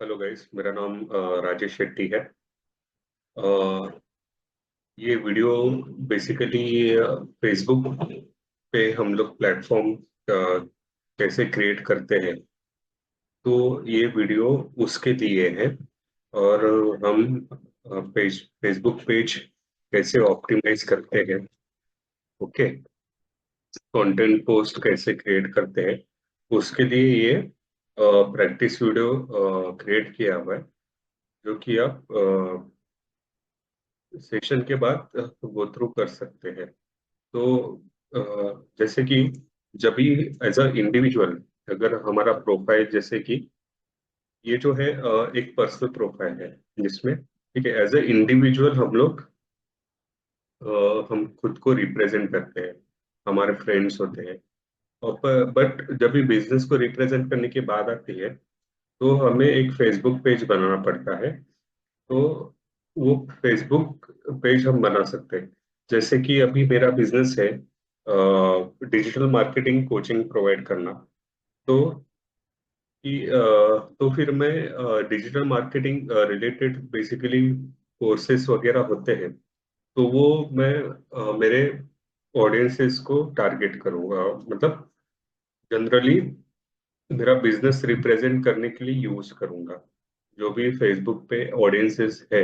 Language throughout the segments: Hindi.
हेलो गाइस, मेरा नाम राजेश शेट्टी है। अ, ये वीडियो बेसिकली फेसबुक पे हम लोग प्लेटफॉर्म कैसे क्रिएट करते हैं, तो ये वीडियो उसके लिए है। और हम फेसबुक पेज कैसे ऑप्टिमाइज करते हैं, ओके, कंटेंट पोस्ट कैसे क्रिएट करते हैं, उसके लिए ये प्रैक्टिस वीडियो क्रिएट किया हुआ है, जो कि आप सेशन के बाद गो थ्रू कर सकते हैं। तो जैसे कि जब भी एज अ इंडिविजुअल, अगर हमारा प्रोफाइल, जैसे कि ये जो है एक पर्सनल प्रोफाइल है, जिसमें ठीक है एज ए इंडिविजुअल हम लोग हम खुद को रिप्रेजेंट करते हैं, हमारे फ्रेंड्स होते हैं। और बट जब भी बिजनेस को रिप्रेजेंट करने की बात आती है, तो हमें एक फेसबुक पेज बनाना पड़ता है। तो वो फेसबुक पेज हम बना सकते हैं। जैसे कि अभी मेरा बिजनेस है डिजिटल मार्केटिंग कोचिंग प्रोवाइड करना। तो तो फिर मैं digital marketing related basically courses वगैरह होते हैं, तो वो मैं मेरे ऑडियंसेस को टारगेट करूंगा, मतलब जनरली मेरा बिजनेस रिप्रेजेंट करने के लिए यूज करूंगा। जो भी फेसबुक पे ऑडियंसेस है,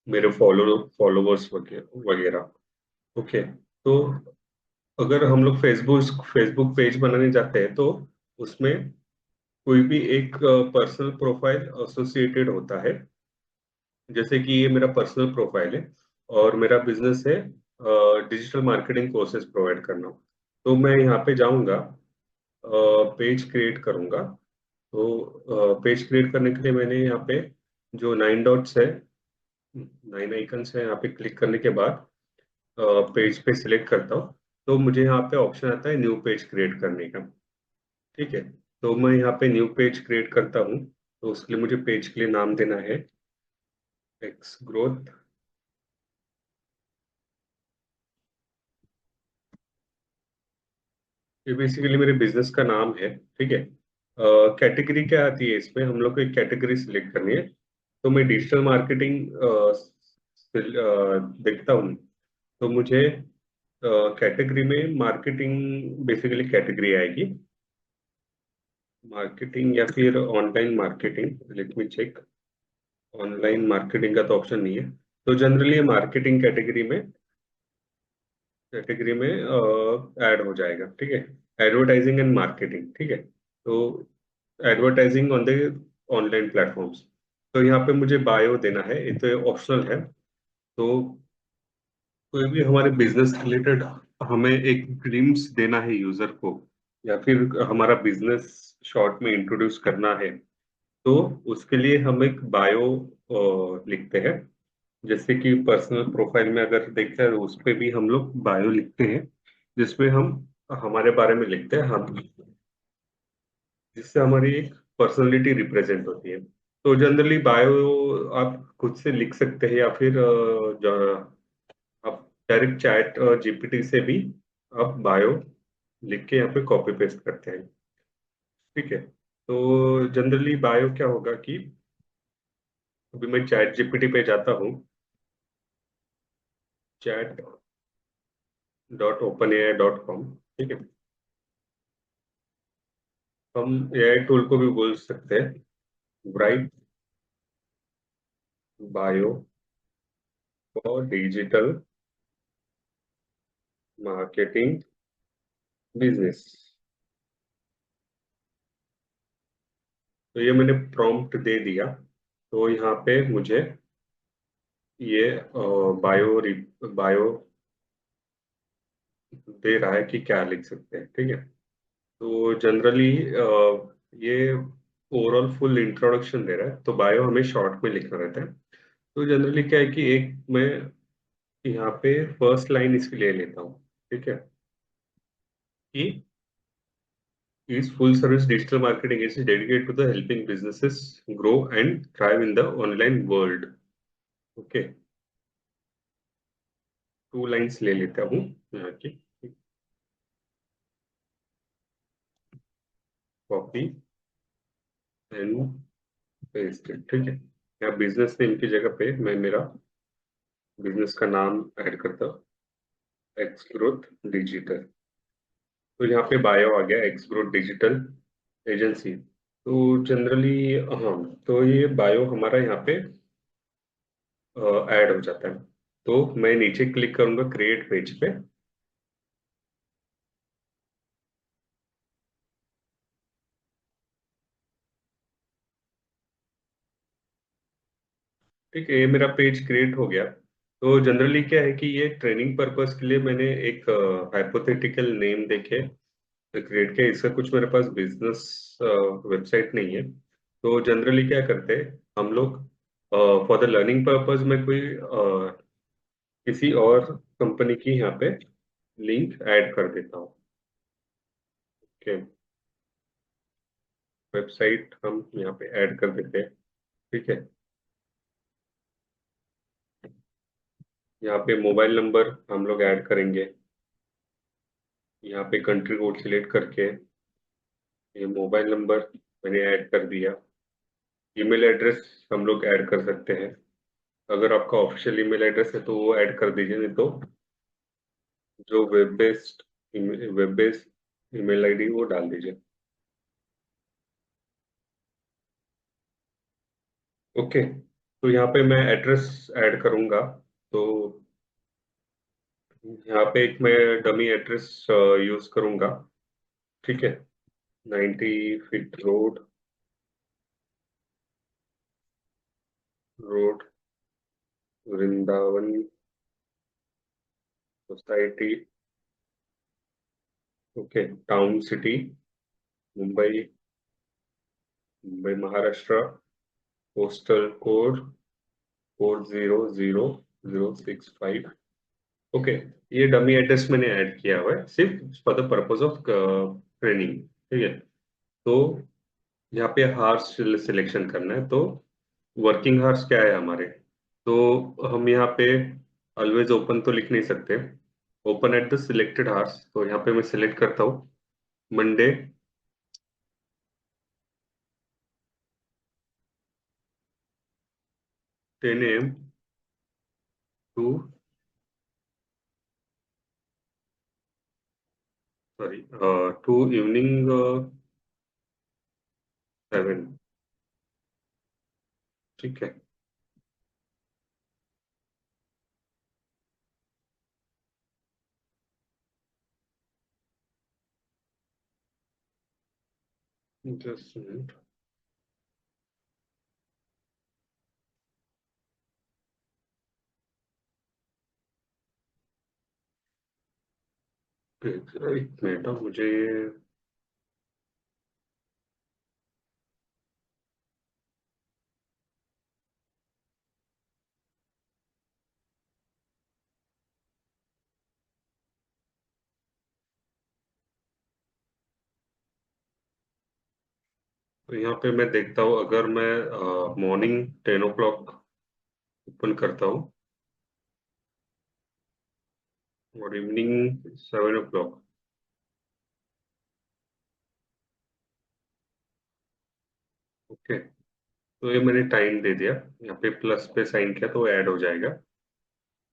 मेरे फॉलोवर्स वगैरह वगैरह, ओके। तो अगर हम लोग फेसबुक फेसबुक पेज बनाने जाते हैं, तो उसमें कोई भी एक पर्सनल प्रोफाइल एसोसिएटेड होता है। जैसे कि ये मेरा पर्सनल प्रोफाइल है और मेरा बिजनेस है डिजिटल मार्केटिंग कोर्सेज प्रोवाइड करना। तो मैं यहाँ पे जाऊंगा, पेज क्रिएट करूंगा। तो पेज क्रिएट करने के लिए मैंने यहाँ पे जो 9 डॉट्स है, 9 आइकन्स है, यहाँ पे क्लिक करने के बाद पेज पे सिलेक्ट करता हूँ। तो मुझे यहाँ पे ऑप्शन आता है न्यू पेज क्रिएट करने का। ठीक है, तो मैं यहाँ पे न्यू पेज क्रिएट करता हूँ। तो उसके लिए मुझे पेज के लिए नाम देना है एक्स ग्रोथ। ये बेसिकली मेरे बिजनेस का नाम है, ठीक है। कैटेगरी क्या आती है इसमें, हम लोग को एक कैटेगरी सिलेक्ट करनी है। तो मैं डिजिटल मार्केटिंग देखता हूँ, तो मुझे कैटेगरी में मार्केटिंग बेसिकली कैटेगरी आएगी, मार्केटिंग या फिर online marketing. Let me check. Online marketing का तो ऑप्शन नहीं है, तो जनरली मार्केटिंग कैटेगरी में ऐड हो जाएगा, ठीक है। एडवर्टाइजिंग एंड मार्केटिंग, ठीक है। तो advertising on the online platforms. तो यहाँ पे मुझे बायो देना है, ये तो ऑप्शनल है। तो कोई भी हमारे बिजनेस रिलेटेड हमें एक ग्लिम्स देना है यूजर को, या फिर हमारा बिजनेस शॉर्ट में इंट्रोड्यूस करना है, तो उसके लिए हम एक बायो लिखते हैं। जैसे कि पर्सनल प्रोफाइल में अगर देखते हैं, तो उस पे भी हम लोग बायो लिखते हैं, जिसमें हम हमारे बारे में लिखते हैं, हम जिससे हमारी एक पर्सनैलिटी रिप्रेजेंट होती है। तो जनरली बायो आप खुद से लिख सकते हैं, या फिर आप डायरेक्ट चैट जीपीटी से भी आप बायो लिख के यहाँ पे कॉपी पेस्ट करते हैं, ठीक है। तो जनरली बायो क्या होगा कि अभी मैं चैट जीपीटी पे जाता हूँ, chat dot open A I dot com, ठीक है। हम एआई टूल को भी बोल सकते हैं right bio for digital marketing business. तो ये मैंने प्रॉम्प्ट दे दिया। तो यहाँ पे मुझे ये बायो दे रहा है कि क्या लिख सकते हैं, ठीक है। तो जनरली ये ओवरऑल फुल इंट्रोडक्शन दे रहा है, तो बायो हमें शॉर्ट में लिखना रहता है। तो जनरली क्या है कि एक मैं यहाँ पे फर्स्ट लाइन इसकी ले लेता हूँ, ठीक है, कि is full service digital marketing agency dedicated to the helping businesses grow and thrive in the online world. Okay, 2 lines ले लेता हूँ यहाँ की, कॉपी एंड पेस्टेड, ठीक है। यहाँ बिजनेस नेम की जगह पे मैं मेरा बिजनेस का नाम ऐड करता हूँ, एक्स ग्रोथ डिजिटल। तो यहाँ पे बायो आ गया, एक्स ग्रोथ डिजिटल एजेंसी। तो जनरली, हाँ, तो ये बायो हमारा यहाँ पे ऐड हो जाता है। तो मैं नीचे क्लिक करूंगा क्रिएट पेज पे। ठीक है, ये मेरा पेज क्रिएट हो गया। तो जनरली क्या है कि ये ट्रेनिंग पर्पस के लिए मैंने एक हाइपोथेटिकल नेम देके क्रिएट किया। इसका कुछ मेरे पास बिजनेस वेबसाइट नहीं है। तो जनरली क्या करते हैं हम लोग, फॉर द लर्निंग पर्पस में कोई किसी और कंपनी की यहाँ पे लिंक ऐड कर देता हूँ कि वेबसाइट हम यहाँ पे ऐड कर देते हैं। ठीक है, यहाँ पे मोबाइल नंबर हम लोग ऐड करेंगे। यहाँ पे कंट्री कोड सिलेक्ट करके ये मोबाइल नंबर मैंने ऐड कर दिया। ईमेल एड्रेस हम लोग ऐड कर सकते हैं। अगर आपका ऑफिशियल ईमेल एड्रेस है तो वो ऐड कर दीजिए, नहीं तो जो वेब बेस्ड ईमेल आईडी वो डाल दीजिए। ओके, तो यहाँ पे मैं एड्रेस ऐड करूंगा। तो यहाँ पे एक मैं डमी एड्रेस यूज करूंगा। ठीक है, 90 feet road Vrindavan society. Okay, town city Mumbai, Mumbai Maharashtra. Postal code 400065। Okay, ये डमी एड्रेस मैंने ऐड किया हुआ है सिर्फ for the purpose of training. ठीक है, तो यहाँ पे हार्स सिलेक्शन करना है। तो वर्किंग हार्स क्या है हमारे, तो हम यहाँ पे ऑलवेज ओपन तो लिख नहीं सकते। Open at the selected hours, तो यहाँ पे मैं सिलेक्ट करता हूँ Monday 10 AM to, sorry, to evening 7। ठीक है, जस्ट मिनट। एक मिनट, मुझे तो यहाँ पे मैं देखता हूँ, अगर मैं मॉर्निंग 10 o'clock ओपन करता हूँ और इवनिंग 7 o'clock। ओके, तो ये मैंने टाइम दे दिया, यहाँ पे प्लस पे साइन किया तो ऐड हो जाएगा।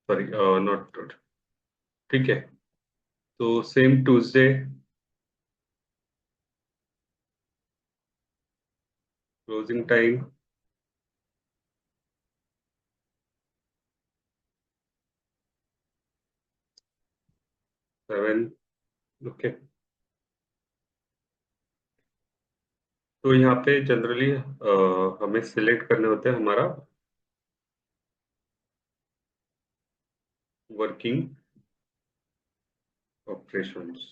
Sorry, not. ठीक है, तो same Tuesday closing time 7। Okay, तो यहाँ पे जनरली हमें सिलेक्ट करने होते हैं हमारा वर्किंग ऑपरेशंस,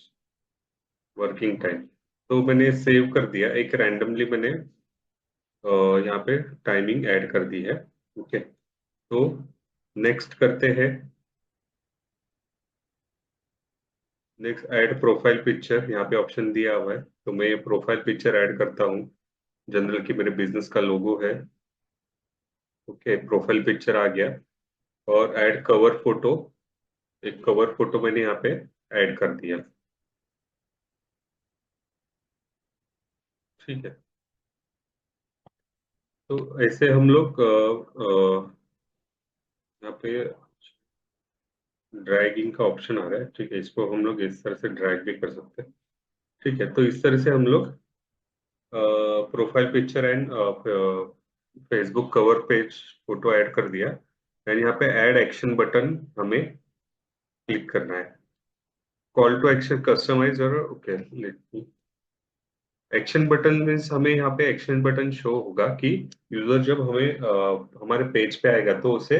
वर्किंग टाइम। तो मैंने सेव कर दिया, एक रैंडमली मैंने यहाँ पे टाइमिंग ऐड कर दी है। ओके, तो नेक्स्ट करते हैं। नेक्स्ट ऐड प्रोफाइल पिक्चर, यहाँ पे ऑप्शन दिया हुआ है, तो मैं ये प्रोफाइल पिक्चर ऐड करता हूँ। जनरल की मेरे बिजनेस का लोगो है। ओके, प्रोफाइल पिक्चर आ गया। और ऐड कवर फोटो, एक कवर फोटो मैंने यहाँ पे ऐड कर दिया। ठीक है, तो ऐसे हम लोग यहाँ पे ड्रैगिंग का ऑप्शन आ रहा है, ठीक है, इसको हम लोग इस तरह से ड्रैग भी कर सकते हैं। ठीक है, तो इस तरह से हम लोग profile picture and Facebook cover page photo add कर दिया। एंड यहाँ पे ऐड एक्शन बटन हमें क्लिक करना है। कॉल टू एक्शन कस्टमाइज और ओके, एक्शन बटन मीन्स हमें यहाँ पे एक्शन बटन शो होगा कि यूजर जब हमें हमारे पेज पे आएगा तो उसे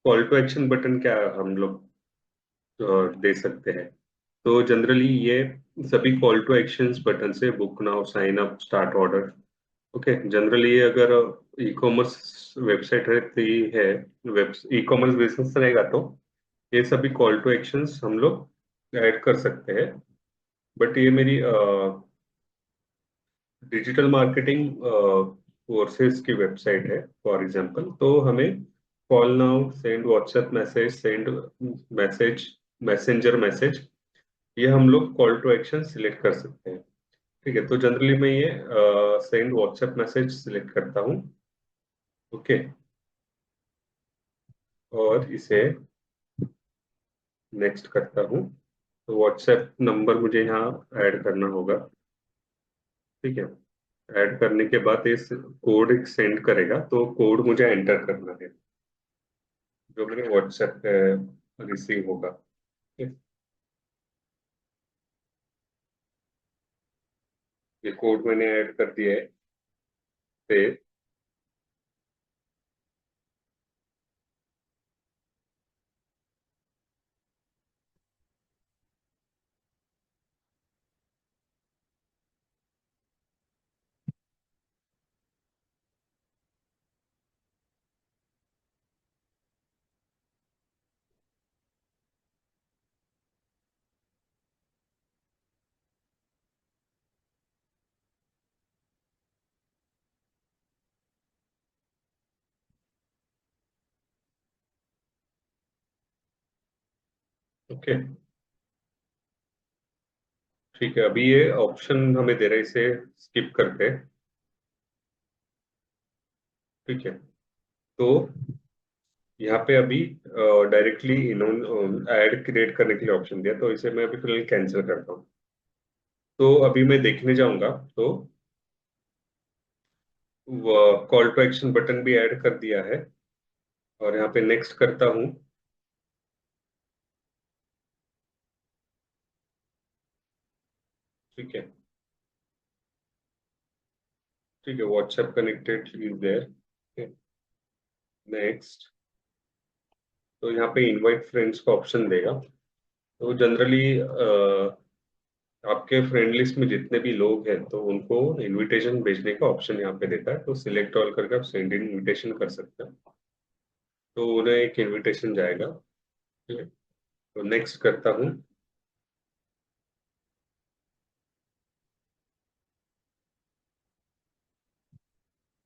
कॉल टू एक्शन बटन क्या हम लोग दे सकते हैं। तो जनरली ये सभी कॉल टू एक्शंस बटन से book now, sign up, start order. Okay, generally अगर ई कॉमर्स वेबसाइट रहती है, वेब ई कॉमर्स बिजनेस रहेगा तो ये सभी कॉल टू एक्शंस हम लोग ऐड कर सकते हैं। बट ये मेरी डिजिटल मार्केटिंग कोर्सेज की वेबसाइट है फॉर एग्जांपल, तो हमें call now, send WhatsApp message, send message, messenger message, ये हम लोग कॉल टू एक्शन सिलेक्ट कर सकते हैं। ठीक है, तो जनरली मैं ये सेंड व्हाट्सएप मैसेज सिलेक्ट करता हूँ। ओके, और इसे नेक्स्ट करता हूँ। तो व्हाट्सएप नंबर मुझे यहाँ ऐड करना होगा। ठीक है, ऐड करने के बाद इस कोड सेंड करेगा, तो कोड मुझे एंटर करना है जो मेरे व्हाट्सएप पे रिसीव होगा। ठीक है, ये कोड मैंने ऐड कर दिया है पे। ओके, ठीक है, अभी ये ऑप्शन हमें दे रहा है, इसे स्किप करते हैं। ठीक है, तो यहाँ पे अभी डायरेक्टली इन्होंने ऐड क्रिएट करने के लिए ऑप्शन दिया, तो इसे मैं अभी फिलहाल कैंसिल करता हूँ। तो अभी मैं देखने जाऊंगा तो कॉल टू एक्शन बटन भी ऐड कर दिया है, और यहाँ पे नेक्स्ट करता हूँ। ठीक है, ठीक है, WhatsApp connected is there. Next, तो यहाँ पे इनवाइट फ्रेंड्स का ऑप्शन देगा। तो जनरली आपके फ्रेंड लिस्ट में जितने भी लोग हैं तो उनको इनविटेशन भेजने का ऑप्शन यहाँ पे देता है, तो सिलेक्ट ऑल करके आप सेंड इनविटेशन कर सकते हैं। तो उन्हें एक इनविटेशन जाएगा। ठीक है, तो नेक्स्ट करता हूँ।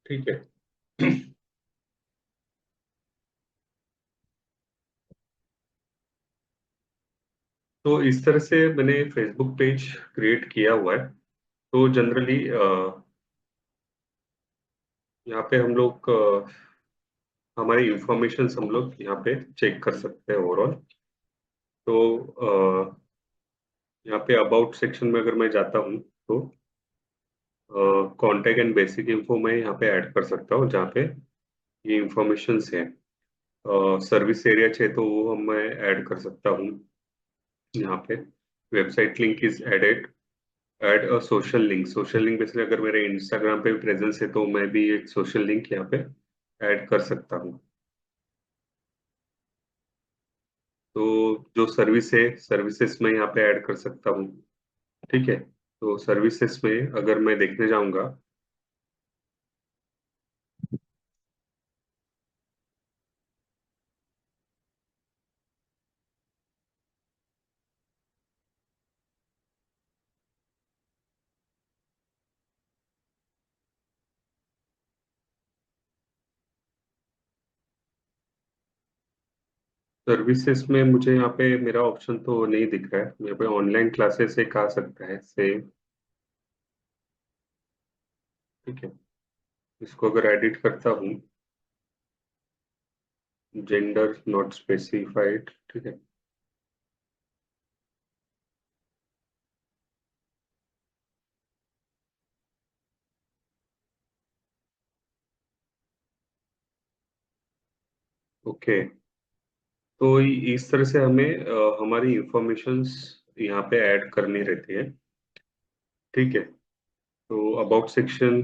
ठीक है, तो इस तरह से मैंने फेसबुक पेज क्रिएट किया हुआ है। तो जनरली यहाँ पे हम लोग हमारी इंफॉर्मेशन हम लोग यहाँ पे चेक कर सकते हैं ओवरऑल। तो यहाँ पे अबाउट सेक्शन में अगर मैं जाता हूँ तो कॉन्टैक्ट एंड बेसिक इन्फो मैं यहाँ पे ऐड कर सकता हूँ, जहाँ पे ये इंफॉर्मेशन है। सर्विस एरिया चाहिए तो वो हम मैं ऐड कर सकता हूँ यहाँ पे। Website link is added, add a social link. Social link basically अगर मेरे इंस्टाग्राम पे भी प्रेजेंस है तो मैं भी एक सोशल लिंक यहाँ पे ऐड कर सकता हूँ। तो जो सर्विस है, सर्विसेज में यहाँ पे ऐड कर सकता हूँ। ठीक है, तो सर्विसेज में अगर मैं देखने जाऊंगा। सर्विसेज में मुझे यहाँ पे मेरा ऑप्शन तो नहीं दिख रहा है। यहाँ पे ऑनलाइन क्लासेस एक आ सकता है से। ठीक है, इसको अगर एडिट करता हूँ, जेंडर नॉट स्पेसिफाइड, ठीक है। ओके, तो इस तरह से हमें हमारी इंफॉर्मेशंस यहाँ पे ऐड करनी रहती है, ठीक है। तो अबाउट सेक्शन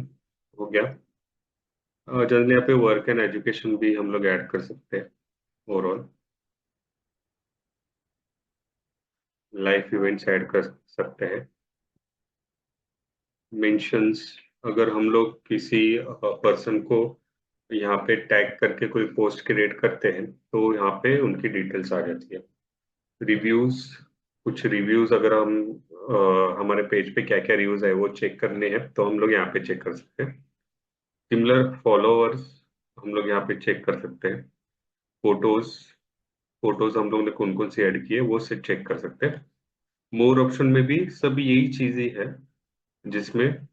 हो गया। जनरली यहाँ पे वर्क एंड एजुकेशन भी हम लोग ऐड कर सकते हैं, ओवरऑल लाइफ इवेंट्स ऐड कर सकते हैं। मेंशंस, अगर हम लोग किसी पर्सन को यहाँ पे टैग करके कोई पोस्ट क्रिएट करते हैं तो यहाँ पे उनकी डिटेल्स आ जाती है। रिव्यूज, कुछ रिव्यूज अगर हम हमारे पेज पे क्या क्या रिव्यूज है वो चेक करने हैं तो हम लोग यहाँ पे चेक कर सकते हैं। सिमिलर फॉलोअर्स हम लोग यहाँ पे चेक कर सकते हैं। फोटोज, फोटोज हम लोग ने कौन कौन सी ऐड की है वो से चेक कर सकते हैं। मोर ऑप्शन में भी सब यही चीजें हैं, जिसमें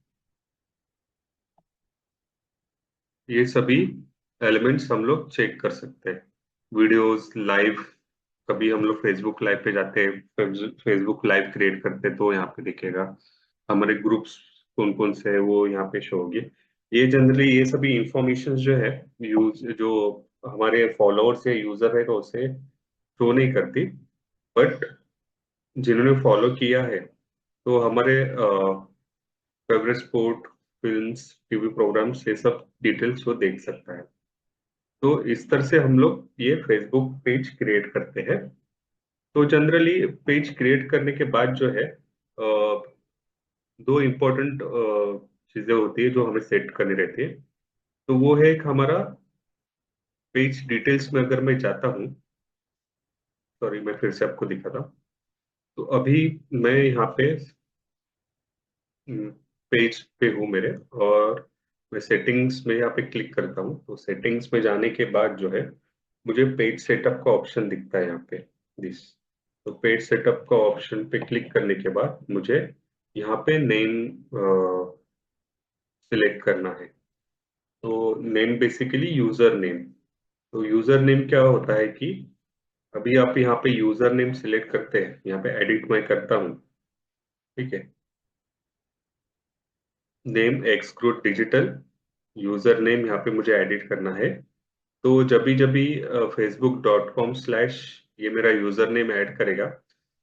ये सभी एलिमेंट्स हम लोग चेक कर सकते हैं। वीडियोस लाइव, कभी हम लोग फेसबुक लाइव पे जाते हैं, फेसबुक लाइव क्रिएट करते हैं तो यहाँ पे दिखेगा। हमारे ग्रुप्स कौन कौन से है वो यहाँ पे शो होगी। ये जनरली ये सभी इंफॉर्मेशन जो है, यूज जो हमारे फॉलोअर्स या यूजर है तो उसे शो नहीं करती, बट जिन्होंने फॉलो किया है तो हमारे favourite sport, films, TV programmes, ये सब डिटेल्स वो देख सकता है। तो इस तरह से हम लोग ये फेसबुक पेज क्रिएट करते हैं। तो जनरली पेज क्रिएट करने के बाद जो है दो इम्पोर्टेंट चीजें होती है जो हमें सेट करनी रहती है। तो वो है एक हमारा पेज डिटेल्स में अगर मैं जाता हूँ, सॉरी मैं फिर से आपको दिखाता हूँ। तो अभी मैं यहाँ पे पेज पे हूँ मेरे, और मैं सेटिंग्स में यहाँ पे क्लिक करता हूँ तो सेटिंग्स में जाने के बाद जो है मुझे पेज सेटअप का ऑप्शन दिखता है यहाँ पे, दिस। तो पेज सेटअप का ऑप्शन पे क्लिक करने के बाद मुझे यहाँ पे नेम सिलेक्ट करना है। तो नेम बेसिकली यूजर नेम। तो यूजर नेम क्या होता है कि अभी आप यहाँ पे यूजर नेम सिलेक्ट करते हैं, यहाँ पे एडिट मैं करता हूँ, ठीक है। Name exclude digital, user name यहाँ पे मुझे एडिट करना है। तो जब भी facebook.com/ ये मेरा यूजर नेम ऐड करेगा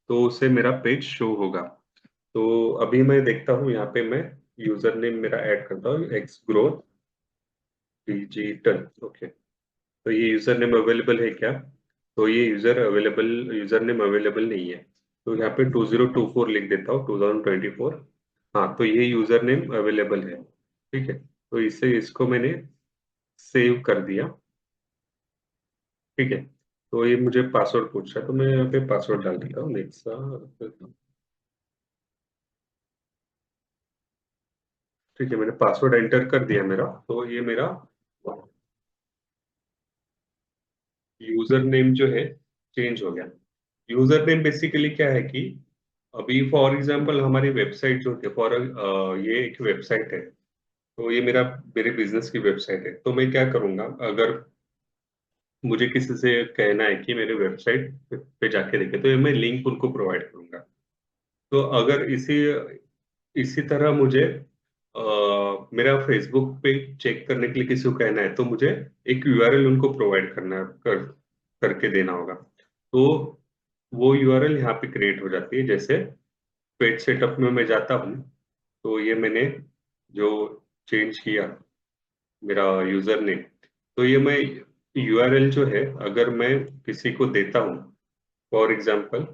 तो उसे मेरा पेज शो होगा। तो अभी मैं देखता हूँ यहाँ पे मैं यूजर नेम मेरा ऐड करता हूँ, एक्स ग्रोथ डिजिटल, ओके। तो ये यूजर नेम अवेलेबल है क्या? तो ये यूजर नेम अवेलेबल नहीं है। तो यहाँ पे 2024 लिख देता हूँ, 2024। हाँ, तो ये यूजर नेम अवेलेबल है, ठीक है। तो इससे इसको मैंने सेव कर दिया, ठीक है। तो ये मुझे पासवर्ड पूछ रहा है तो मैं यहाँ पे पासवर्ड डाल देता हूँ, नेक्सा, ठीक है। मैंने पासवर्ड एंटर कर दिया मेरा, तो ये मेरा यूजर नेम जो है चेंज हो गया। यूजर नेम बेसिकली क्या है कि अभी फॉर एग्जांपल हमारी वेबसाइट जो है, ये एक वेबसाइट है, तो ये मेरे बिजनेस की वेबसाइट है। तो मैं क्या करूंगा, अगर मुझे किसी से कहना है कि मेरे वेबसाइट पे जाके देखे तो ये मैं लिंक उनको प्रोवाइड करूंगा। तो अगर इसी इसी तरह मुझे मेरा फेसबुक पे चेक करने के लिए किसी को कहना है तो मुझे एक यूआरएल उनको प्रोवाइड करके देना होगा। तो वो यूआरएल यहाँ पे क्रिएट हो जाती है। जैसे पेज सेटअप में मैं जाता हूँ तो ये मैंने जो चेंज किया मेरा यूजर नेम, तो ये मैं यूआरएल जो है अगर मैं किसी को देता हूँ, फॉर एग्जांपल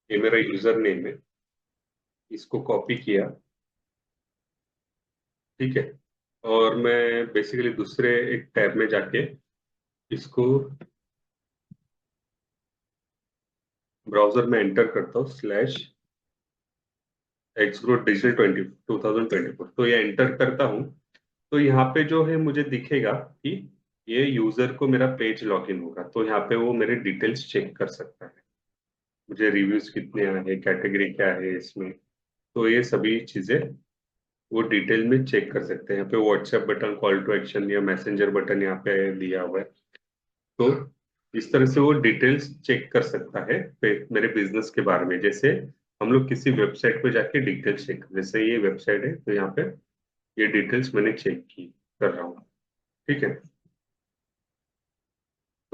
ये मेरा यूजर नेम है, इसको कॉपी किया, ठीक है। और मैं बेसिकली दूसरे एक टैब में जाके इसको ब्राउजर में एंटर करता हूँ, /एक्सग्रो डिजिटल 2024। तो ये एंटर करता हूँ तो यहाँ पे जो है मुझे दिखेगा कि ये यूजर को मेरा पेज लॉगिन होगा, तो यहाँ पे वो मेरे डिटेल्स चेक कर सकता है, मुझे रिव्यूज कितने आए हैं, कैटेगरी क्या है इसमें, तो ये सभी चीजें वो डिटेल में चेक कर सकते हैं। यहाँ पे WhatsApp button, call to action या मैसेंजर बटन यहाँ पे दिया हुआ है। तो इस तरह से वो डिटेल्स चेक कर सकता है मेरे बिजनेस के बारे में। जैसे हम लोग किसी वेबसाइट पे जाके डिटेल्स चेक, जैसे ये वेबसाइट है तो यहाँ पे ये डिटेल्स मैंने चेक की कर रहा हूँ। ठीक है।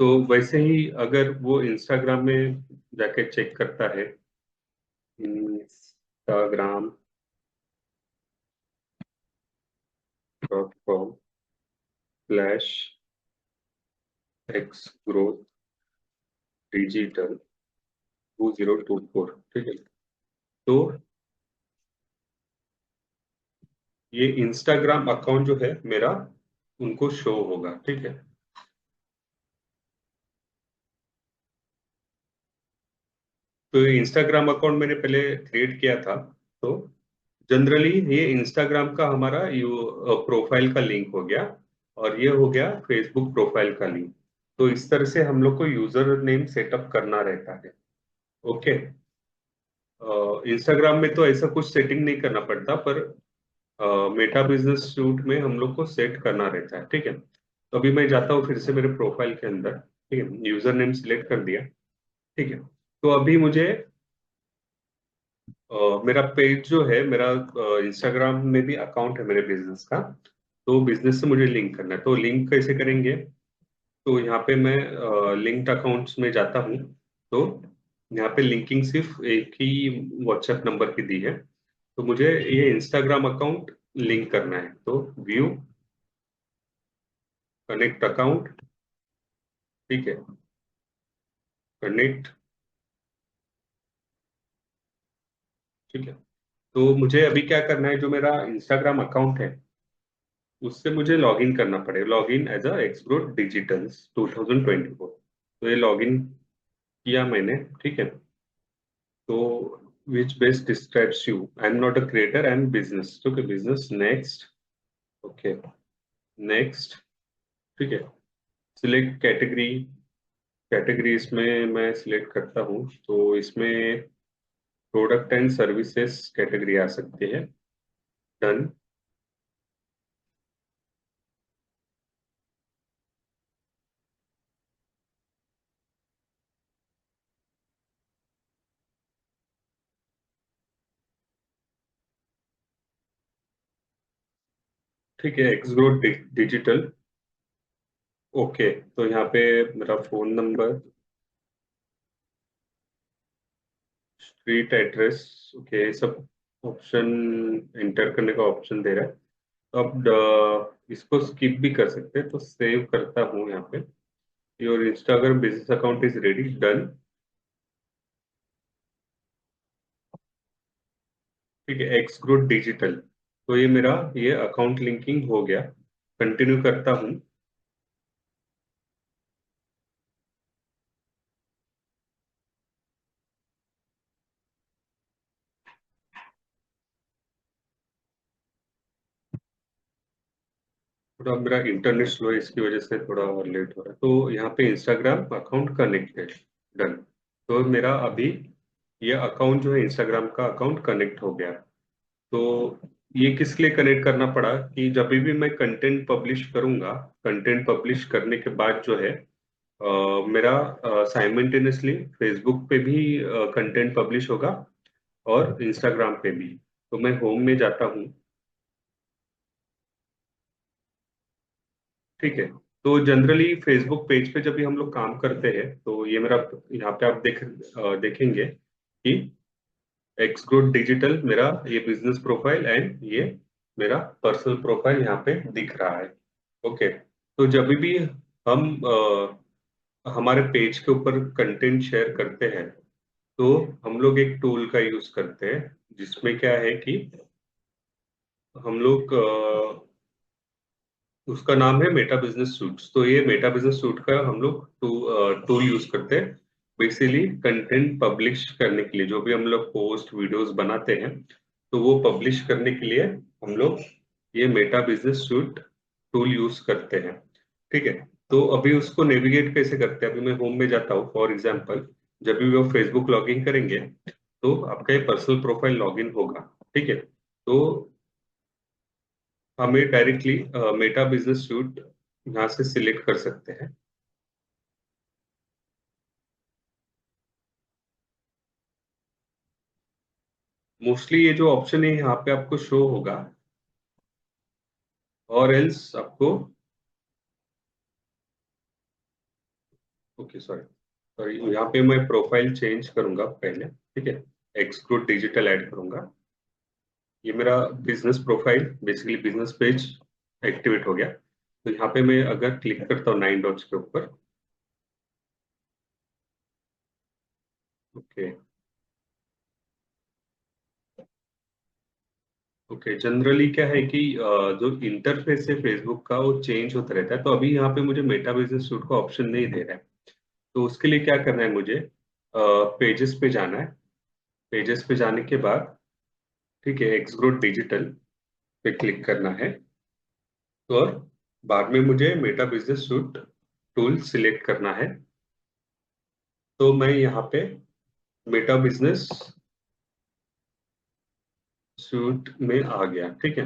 तो वैसे ही अगर वो इंस्टाग्राम में जाके चेक करता है, इंस्टाग्राम .com/एक्स ग्रोथ डिजिटल 2024। ठीक है। तो ये इंस्टाग्राम अकाउंट जो है मेरा उनको शो होगा। ठीक है। तो इंस्टाग्राम अकाउंट मैंने पहले क्रिएट किया था। तो जनरली ये इंस्टाग्राम का हमारा प्रोफाइल का लिंक हो गया, और ये हो गया फेसबुक प्रोफाइल का लिंक। तो इस तरह से हम लोग को यूजर नेम सेटअप करना रहता है। ओके। इंस्टाग्राम में तो ऐसा कुछ सेटिंग नहीं करना पड़ता, पर मेटा बिजनेस सूट में हम लोग को सेट करना रहता है। ठीक है। तो अभी मैं जाता हूँ फिर से मेरे प्रोफाइल के अंदर। ठीक है, यूजर नेम सिलेक्ट कर दिया। ठीक है। तो अभी मुझे मेरा पेज जो है, मेरा इंस्टाग्राम में भी अकाउंट है मेरे बिजनेस का। तो बिजनेस से मुझे लिंक करना है, तो लिंक कैसे करेंगे? तो यहाँ पे मैं लिंक्ड अकाउंट्स में जाता हूँ। तो यहाँ पे लिंकिंग सिर्फ एक ही व्हाट्सएप नंबर की दी है। तो मुझे ये इंस्टाग्राम अकाउंट लिंक करना है, तो व्यू कनेक्ट अकाउंट। ठीक है, कनेक्ट। ठीक है। तो मुझे अभी क्या करना है, जो मेरा इंस्टाग्राम अकाउंट है उससे मुझे लॉगिन करना पड़ेगा। Login as a Xgrowth Digitals 2024। तो ये लॉगिन किया मैंने। ठीक है। तो which best describes you, I am not a creator, I am business. Okay, business, next. Okay, next. ठीक है। Select category. कैटेगरी इसमें मैं सिलेक्ट करता हूँ, तो इसमें प्रोडक्ट एंड सर्विसेज कैटेगरी आ सकती है। डन। ठीक है, एक्सग्रोथ डिजिटल। ओके। तो यहाँ पे मेरा phone number, street address, okay, सब ऑप्शन एंटर करने का ऑप्शन दे रहा है। तो अब इसको स्किप भी कर सकते हैं, तो सेव करता हूँ यहाँ पे। Your Instagram business account is ready. Done. ठीक है, एक्स ग्रोथ डिजिटल। तो ये मेरा ये अकाउंट लिंकिंग हो गया। कंटिन्यू करता हूँ। थोड़ा मेरा इंटरनेट स्लो है, इसकी वजह से थोड़ा लेट हो रहा है। तो यहाँ पे इंस्टाग्राम अकाउंट कनेक्टेड। डन। तो मेरा अभी ये अकाउंट जो है इंस्टाग्राम का अकाउंट कनेक्ट हो गया। तो ये किस लिए कनेक्ट करना पड़ा कि जब भी मैं कंटेंट पब्लिश करूंगा, कंटेंट पब्लिश करने के बाद जो है मेरा साइमल्टेनियसली फेसबुक पे भी कंटेंट पब्लिश होगा और इंस्टाग्राम पे भी। तो मैं होम में जाता हूँ। ठीक है। तो जनरली फेसबुक पेज पे जब भी हम लोग काम करते हैं, तो ये मेरा यहाँ पे आप देखेंगे कि एक्स ग्रोथ डिजिटल मेरा ये बिजनेस प्रोफाइल एंड ये मेरा पर्सनल प्रोफाइल यहाँ पे दिख रहा है। ओके। तो जब भी हम हमारे पेज के ऊपर कंटेंट शेयर करते हैं, तो हम लोग एक टूल का यूज करते हैं, जिसमें क्या है कि हम लोग उसका नाम है मेटा बिजनेस सूट्स। तो ये मेटा बिजनेस सूट का हम लोग टूल यूज करते हैं बेसिकली कंटेंट पब्लिश करने के लिए। जो भी हम लोग पोस्ट वीडियोस बनाते हैं, तो वो पब्लिश करने के लिए हम लोग ये Meta business suit tool use करते हैं। ठीक है। तो अभी उसको नेविगेट कैसे करते हैं? अभी मैं होम में जाता हूँ फॉर एग्जांपल। जब भी वो फेसबुक लॉगिन करेंगे, तो आपका ये पर्सनल प्रोफाइल लॉगिन होगा। ठीक है। तो हमें डायरेक्टली मेटा बिजनेस सूट यहाँ से सिलेक्ट कर सकते हैं। मोस्टली ये जो ऑप्शन है यहाँ पे आपको शो होगा, और एल्स आपको, ओके सॉरी सॉरी, यहाँ पे मैं प्रोफाइल चेंज करूंगा पहले, ठीक है। एक्सक्लूड डिजिटल ऐड करूंगा। ये मेरा business profile, basically business page activate हो गया। तो यहाँ पे मैं अगर क्लिक करता हूँ 9 डॉट्स के ऊपर, ओके ओके, जनरली क्या है कि जो इंटरफेस है फेसबुक का वो चेंज होता रहता है, तो अभी यहाँ पे मुझे मेटा बिजनेस सूट का ऑप्शन नहीं दे रहा है। तो उसके लिए क्या करना है मुझे, पेजेस पे जाना है। पेजेस पे जाने के बाद, ठीक है, एक्सग्रोथ डिजिटल पे क्लिक करना है। और बाद में मुझे Meta business suit tool select करना है। तो मैं यहाँ पे मेटा बिजनेस सूट में आ गया, ठीक है।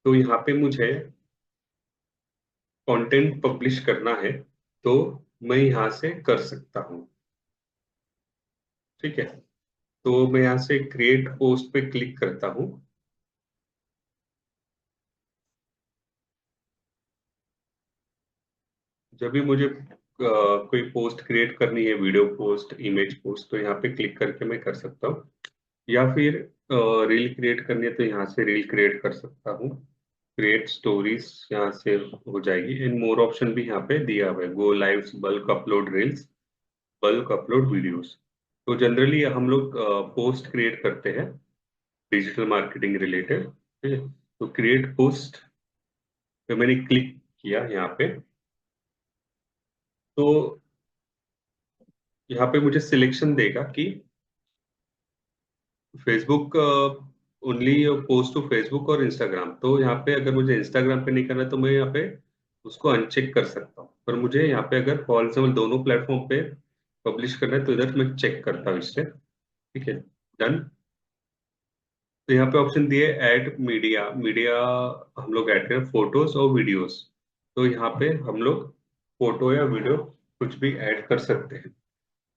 तो यहाँ पे मुझे कंटेंट पब्लिश करना है, तो मैं यहाँ से कर सकता हूँ, ठीक है। तो मैं यहाँ से क्रिएट पोस्ट पे क्लिक करता हूँ। जब भी मुझे कोई पोस्ट क्रिएट करनी है, वीडियो पोस्ट, इमेज पोस्ट, तो यहाँ पे क्लिक करके मैं कर सकता हूँ। या फिर रील क्रिएट करनी है तो यहाँ से रील क्रिएट कर सकता हूँ। क्रिएट स्टोरीज यहाँ से हो जाएगी। इन मोर ऑप्शन भी यहाँ पे दिया हुआ है, go lives, bulk upload reels, bulk upload videos. तो जनरली हम लोग पोस्ट क्रिएट करते हैं डिजिटल मार्केटिंग रिलेटेड, ठीक है। तो क्रिएट पोस्ट पे मैंने क्लिक किया यहाँ पे। तो यहाँ पे मुझे सिलेक्शन देगा कि Facebook only post to Facebook और इंस्टाग्राम। तो यहाँ पे अगर मुझे इंस्टाग्राम पे नहीं करना है, तो मैं यहाँ पे उसको अनचेक कर सकता हूँ। पर मुझे यहाँ पे अगर फॉर एग्जाम्पल दोनों प्लेटफॉर्म पे पब्लिश करना है, तो इधर मैं चेक करता हूँ इससे, ठीक है। डन। तो यहाँ पे ऑप्शन दिए ऐड मीडिया। मीडिया हम लोग ऐड करें फोटोज और वीडियोस। तो यहाँ पे हम लोग फोटो या वीडियो कुछ भी ऐड कर सकते हैं।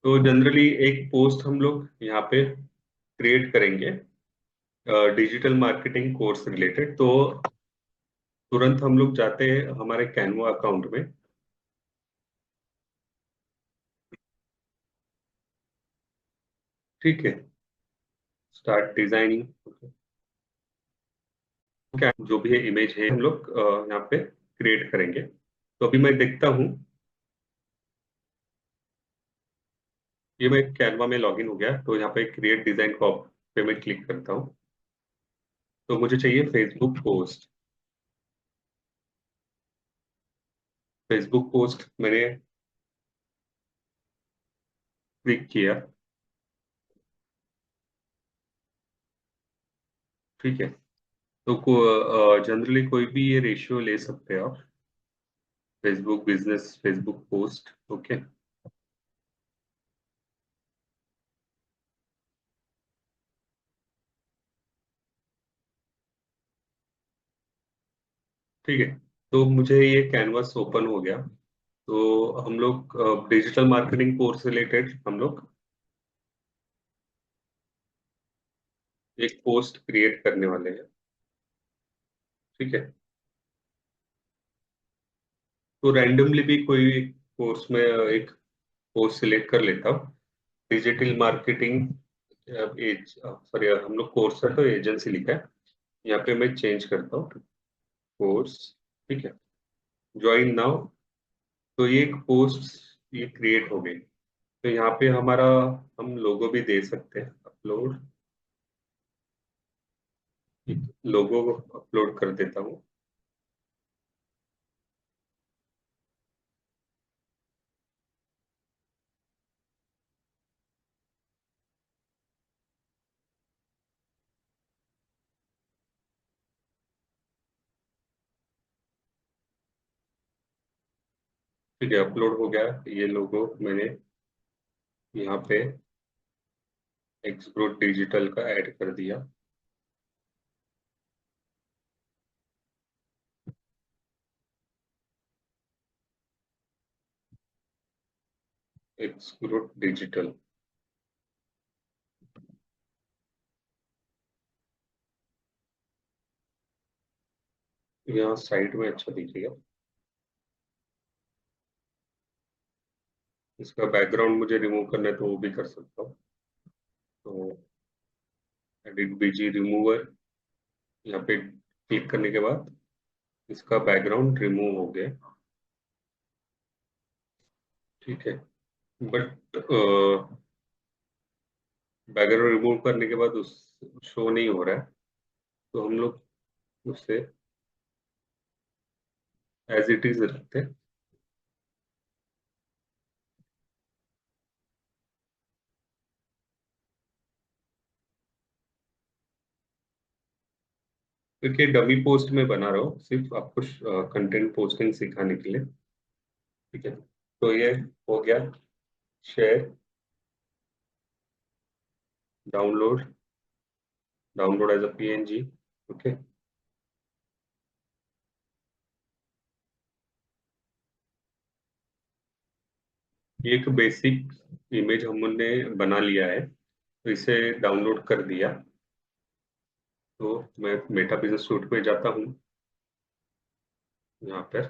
तो जनरली एक पोस्ट हम लोग यहाँ पे क्रिएट करेंगे डिजिटल मार्केटिंग कोर्स रिलेटेड। तो तुरंत हम लोग जाते हैं हमारे कैनवा अकाउंट में, ठीक है। स्टार्ट डिजाइनिंग, क्या जो भी है इमेज है हम लोग यहाँ पे क्रिएट करेंगे। तो अभी मैं देखता हूँ, ये मैं कैनवा में लॉगिन हो गया। तो यहाँ पे क्रिएट डिजाइन को पे मैं क्लिक करता हूँ। तो मुझे चाहिए फेसबुक पोस्ट। फेसबुक पोस्ट मैंने क्लिक किया, ठीक है। तो जनरली कोई भी ये रेशियो ले सकते हैं आप, Facebook business, Facebook post, okay. ठीक है, तो मुझे ये कैनवास ओपन हो गया। तो हम लोग डिजिटल मार्केटिंग कोर्स रिलेटेड हम लोग एक पोस्ट क्रिएट करने वाले हैं, ठीक है। तो रैंडमली भी कोई कोर्स में एक पोस्ट सिलेक्ट कर लेता हूँ। डिजिटल मार्केटिंग एज, सॉरी हम लोग कोर्स है तो एजेंसी लिखा है, यहाँ पे मैं चेंज करता हूँ कोर्स, ठीक है। Join now. तो ये एक पोस्ट ये क्रिएट हो गई। तो यहाँ पे हमारा हम लोगो भी दे सकते हैं, अपलोड, लोगो अपलोड कर देता हूँ। ठीक है, अपलोड हो गया। ये लोगो मैंने यहाँ पे एक्सप्लोर डिजिटल का ऐड कर दिया। Exclude digital. यहाँ साइड में अच्छा दिखेगा। इसका बैकग्राउंड मुझे रिमूव करना है तो वो भी कर सकता हूँ। तो एडिट बीजी रिमूवर, यहाँ पे क्लिक करने के बाद इसका बैकग्राउंड रिमूव हो गया। ठीक है। बट बैकग्राउंड रिमूव करने के बाद उस शो नहीं हो रहा है, तो हम लोग उसे एज इट इज रखते हैं। क्योंकि डमी पोस्ट में बना रहा हूँ सिर्फ आपको कंटेंट पोस्टिंग सिखाने के लिए। ठीक है। तो ये हो गया share, download, download as a PNG. Okay. ये एक बेसिक इमेज हमने बना लिया है, तो इसे डाउनलोड कर दिया। तो मैं मेटा बिजनेस सूट पे जाता हूँ, यहाँ पर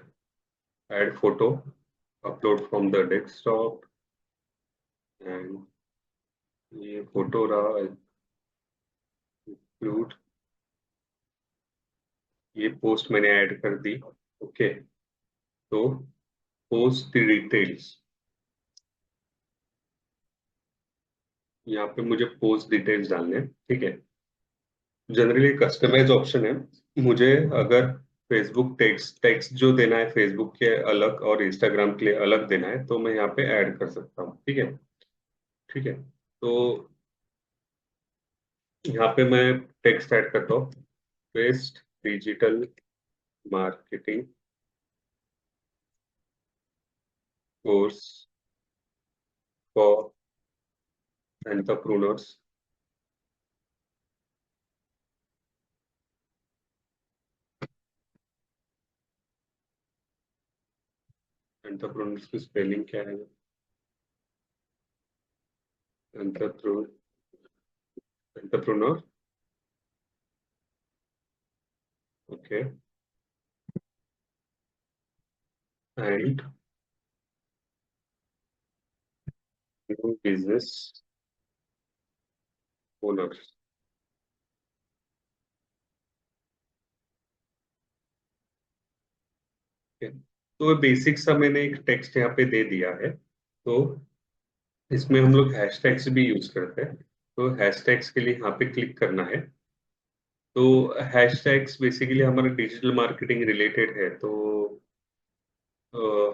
add photo, upload from the desktop, and ये फोटो रहा इंक्लूड। ये पोस्ट मैंने ऐड कर दी। ओके। तो पोस्ट डिटेल्स, यहाँ पे मुझे पोस्ट डिटेल्स डालने हैं। ठीक है। जनरली कस्टमाइज ऑप्शन है। मुझे अगर फेसबुक टेक्स्ट टेक्स्ट जो देना है फेसबुक के अलग और इंस्टाग्राम के लिए अलग देना है, तो मैं यहाँ पे ऐड कर सकता हूँ। ठीक है। ठीक है। तो यहाँ पे मैं टेक्स्ट ऐड करता हूँ, best digital marketing course for entrepreneurs. Entrepreneurs की स्पेलिंग क्या है? Entrepreneur, entrepreneur. Okay. And new business owners. तो बेसिक सा मैंने एक टेक्स्ट यहाँ पे दे दिया है। तो इसमें हम लोग हैशटैग्स भी यूज करते हैं, तो हैशटैग्स के लिए यहाँ पे क्लिक करना है। तो हैशटैग्स बेसिकली हमारा डिजिटल मार्केटिंग रिलेटेड है, तो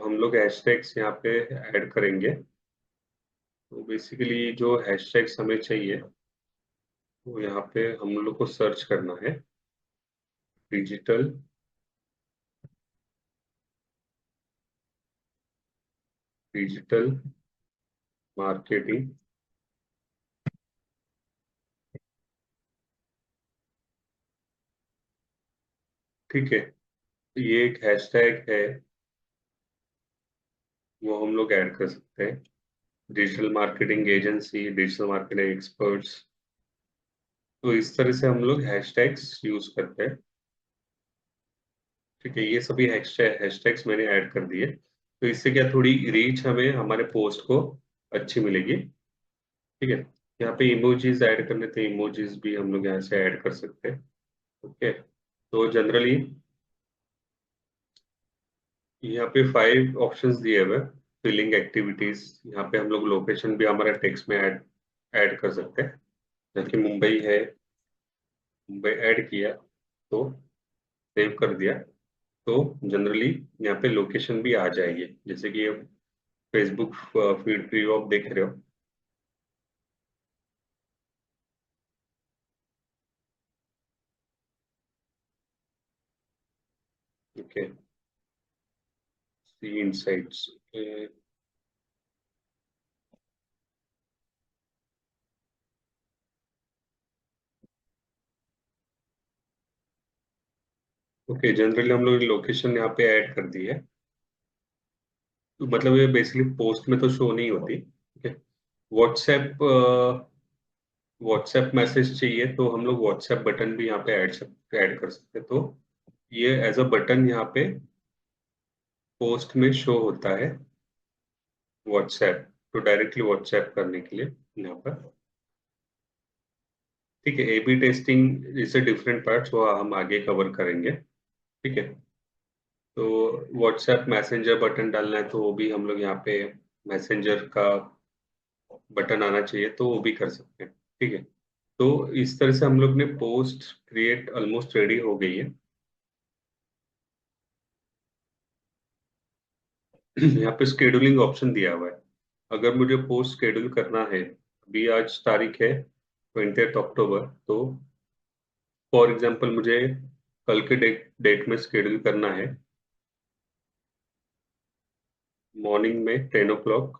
हम लोग हैशटैग्स यहाँ पे ऐड करेंगे। तो बेसिकली जो हैशटैग्स हमें चाहिए वो यहाँ पे हम लोग को सर्च करना है, डिजिटल डिजिटल मार्केटिंग। ठीक है। ये एक हैशटैग है, वो हम लोग ऐड कर सकते हैं, digital marketing agency, digital marketing experts. तो इस तरह से हम लोग हैशटैग्स यूज करते हैं। ठीक है। ये सभी हैशटैग्स मैंने ऐड कर दिए, तो इससे क्या थोड़ी रीच हमें हमारे पोस्ट को अच्छी मिलेगी। ठीक है। यहाँ पे इमोजीज ऐड करने थे, इमोजीज भी हम लोग यहाँ से ऐड कर सकते हैं। ओके। तो जनरली यहाँ पे 5 ऑप्शंस दिए हुए, फिलिंग एक्टिविटीज। यहाँ पे हम लोग लोकेशन भी हमारा टेक्स्ट में ऐड ऐड कर सकते हैं। जैसे मुंबई है, मुंबई ऐड किया, तो सेव कर दिया, तो जनरली यहाँ पे लोकेशन भी आ जाएगी, जैसे कि फेसबुक फीड व्यू आप देख रहे हो। ओके। सी इनसाइट्स। ओके, जनरली हम लोग लोकेशन यहाँ पे ऐड कर दी है। तो मतलब ये बेसिकली पोस्ट में तो शो नहीं होती, ठीक है। व्हाट्सएप व्हाट्सएप मैसेज चाहिए तो हम लोग व्हाट्सएप बटन भी यहाँ पे ऐड कर सकते हैं। तो ये एज अ बटन यहाँ पे पोस्ट में शो होता है, व्हाट्सएप। तो डायरेक्टली व्हाट्सएप करने के लिए यहाँ पर, ठीक है। A B testing is a different parts, वो हम आगे कवर करेंगे, ठीक है। तो व्हाट्सएप मैसेंजर बटन डालना है तो वो भी हम लोग यहाँ पे मैसेंजर का बटन आना चाहिए तो वो भी कर सकते हैं, ठीक है। तो इस तरह से हम लोग ने पोस्ट क्रिएट ऑलमोस्ट रेडी हो गई है। यहाँ पे स्केड्यूलिंग ऑप्शन दिया हुआ है। अगर मुझे पोस्ट शेड्यूल करना है, अभी आज तारीख है 20 अक्टूबर, तो फॉर एग्जांपल मुझे कल के डेट में शेड्यूल करना है, मॉर्निंग में 10 o'clock,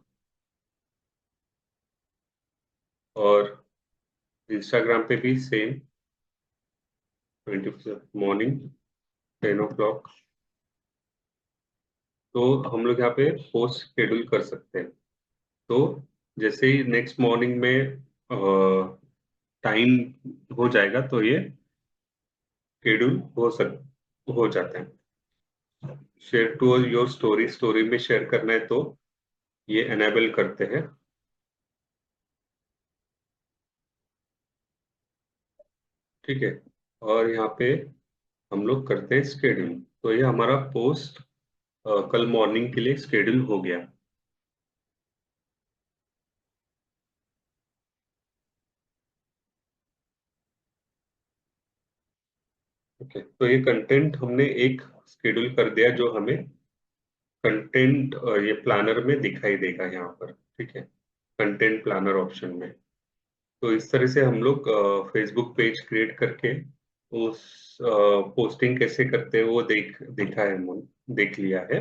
और इंस्टाग्राम पे भी सेम 20 मॉर्निंग 10 o'clock। तो हम लोग यहाँ पे पोस्ट शेड्यूल कर सकते हैं। तो जैसे ही नेक्स्ट मॉर्निंग में टाइम हो जाएगा तो ये शेड्यूल हो जाता है। Share to your story, story में शेयर करना है तो ये एनेबल करते हैं, ठीक है। और यहाँ पे हम लोग करते हैं स्केड्यूल, तो ये हमारा पोस्ट कल मॉर्निंग के लिए स्केड्यूल हो गया। ओके, तो ये कंटेंट हमने एक स्केड्यूल कर दिया जो हमें कंटेंट ये प्लानर में दिखाई देगा यहाँ पर, ठीक है, कंटेंट प्लानर ऑप्शन में। तो इस तरह से हम लोग फेसबुक पेज क्रिएट करके उस पोस्टिंग कैसे करते हैं वो देखा है, देख लिया है।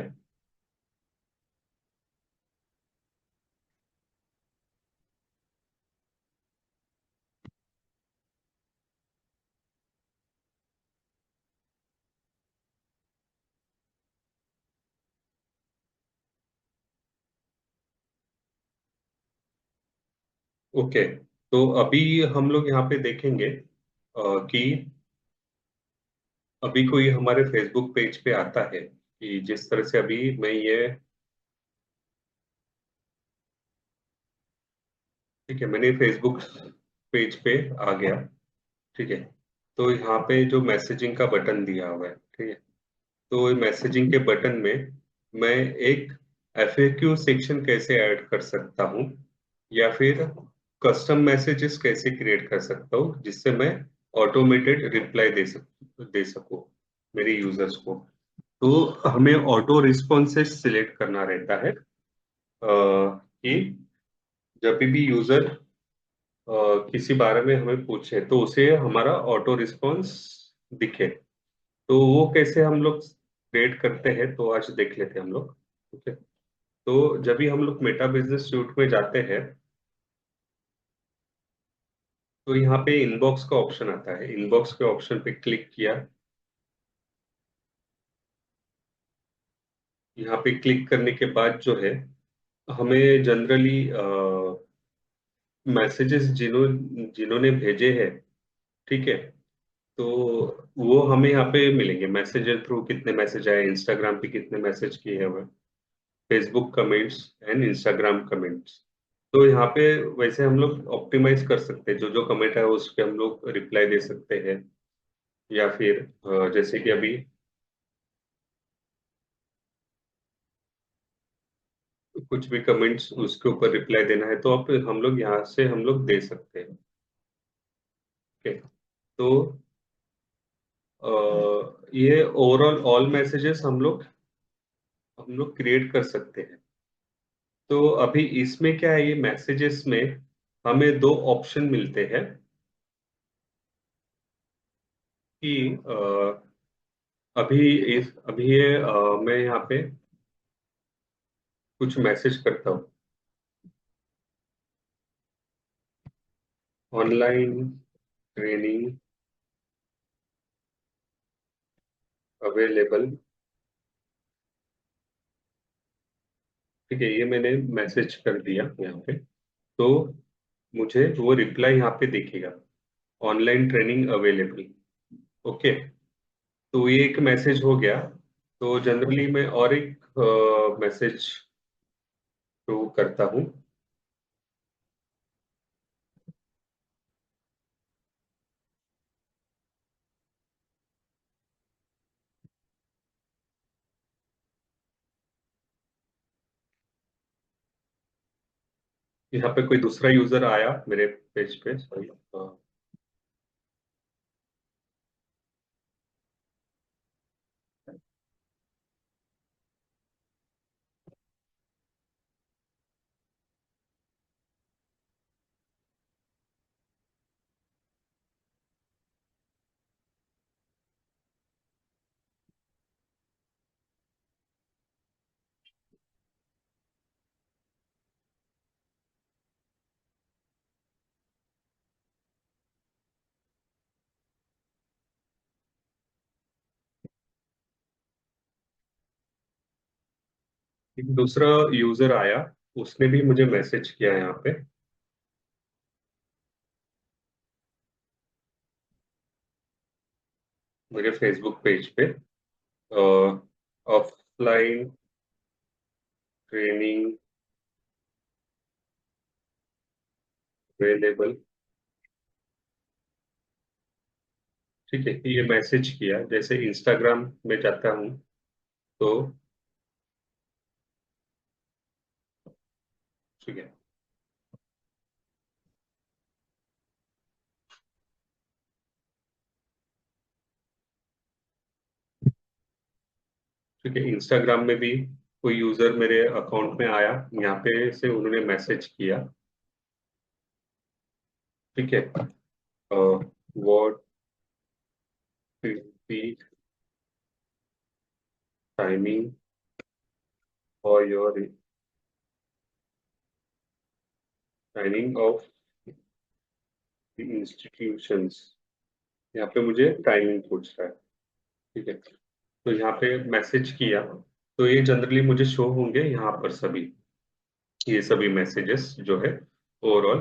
ओके, तो अभी हम लोग यहाँ पे देखेंगे कि अभी कोई हमारे फेसबुक पेज पे आता है कि जिस तरह से अभी मैं ये, ठीक है, मैंने फेसबुक पेज पे आ गया, ठीक है। तो यहाँ पे जो मैसेजिंग का बटन दिया हुआ है, ठीक है। तो मैसेजिंग के बटन में मैं एक एफएक्यू सेक्शन कैसे ऐड कर सकता हूँ, या फिर कस्टम मैसेजेस कैसे क्रिएट कर सकता हूँ जिससे मैं ऑटोमेटेड रिप्लाई दे सकूँ मेरे यूजर्स को। तो हमें ऑटो रिस्पॉन्सेस सिलेक्ट करना रहता है कि जब भी यूजर किसी बारे में हमें पूछे तो उसे हमारा ऑटो रिस्पॉन्स दिखे। तो वो कैसे हम लोग क्रिएट करते हैं तो आज देख लेते हैं हम लोग, ठीक है। तो जब भी हम लोग मेटा बिजनेस सूट में जाते हैं तो यहाँ पे इनबॉक्स का ऑप्शन आता है, इनबॉक्स के ऑप्शन पे क्लिक किया। यहाँ पे क्लिक करने के बाद जो है हमें जनरली मैसेजेस जिन्होंने भेजे हैं, ठीक है, तो वो हमें यहाँ पे मिलेंगे। मैसेजर थ्रू कितने मैसेज आए, इंस्टाग्राम पे कितने मैसेज किए हुए, Facebook comments and Instagram comments. तो यहाँ पे वैसे हम लोग ऑप्टिमाइज कर सकते हैं, जो जो कमेंट है उस पे हम लोग रिप्लाई दे सकते हैं, या फिर जैसे कि अभी कुछ भी कमेंट्स उसके ऊपर रिप्लाई देना है तो अब हम लोग यहाँ से हम लोग दे सकते हैं, ओके। तो ये ओवरऑल ऑल मैसेजेस हम लोग क्रिएट कर सकते हैं। तो अभी इसमें क्या है, ये मैसेजेस में हमें दो ऑप्शन मिलते हैं कि अभी ये मैं यहाँ पे कुछ मैसेज करता हूँ, ऑनलाइन ट्रेनिंग अवेलेबल ठीक है, ये मैंने मैसेज कर दिया यहाँ पे। तो मुझे वो रिप्लाई यहाँ पे दिखेगा, ऑनलाइन ट्रेनिंग अवेलेबल। ओके, तो ये एक मैसेज हो गया। तो जनरली मैं और एक मैसेज थ्रू करता हूँ। यहाँ पे कोई दूसरा यूजर आया मेरे पेज पे, सॉरी। एक दूसरा यूजर आया, उसने भी मुझे मैसेज किया यहाँ पे मेरे फेसबुक पेज पे, ऑफलाइन ट्रेनिंग अवेलेबल। ठीक है, ये मैसेज किया, जैसे इंस्टाग्राम में जाता हूँ तो। ठीक है। ठीक है, इंस्टाग्राम में भी कोई यूजर मेरे अकाउंट में आया, यहाँ पे से उन्होंने मैसेज किया। ठीक है, what is the timing for your timing of institutions. यहाँ पे मुझे टाइमिंग पूछ रहा है। ठीक है, तो यहाँ पे मैसेज किया, तो ये जनरली मुझे शो होंगे यहाँ पर सभी, ये सभी मैसेजेस जो है ओवरऑल।